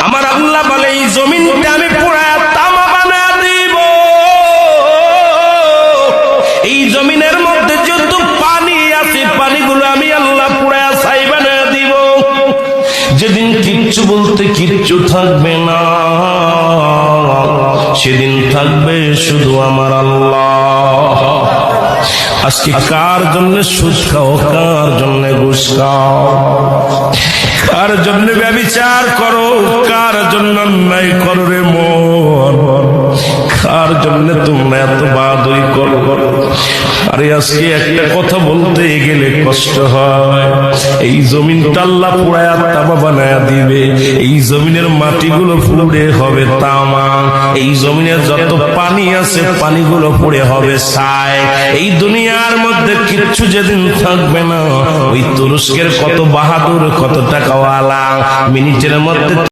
আমার আল্লাহ বলে এই জমিনটা আমি পুরা তামা বানায় দিব। এই জমিনের মধ্যে যত পানি আছে পানিগুলো আমি আল্লাহ পুরা ছাই বানায় দিব। যেদিন কিচ্ছু বলতে কিচ্ছু থাকবে না, সেদিন থাকবে শুধু আমার আল্লাহ। আজকে কার জন্য সুদ খাও, কার জন্য ঘুষ খাও, কার জন্য ব্যভিচার করো, কার জন্য অন্যায় করো রে মন, কার জন্য তোমরা এত বাদই করো। আরে আজকে একটা কথা বলতে গেলে কষ্ট হয়। এই জমিনটা আল্লাহ পুরায়া তামা বানায়া দিবে। এই জমিনের মাটিগুলো পুড়ে হবে তামা। এই জমিনের যত পানি আছে পানিগুলো পুড়ে হবে ছাই। এই দুনিয়ার মধ্যে কিচ্ছু যেদিন থাকবে না, ওই তুরস্কের কত বাহাদুর, কত টাকাওয়ালা মিনিটের মধ্যে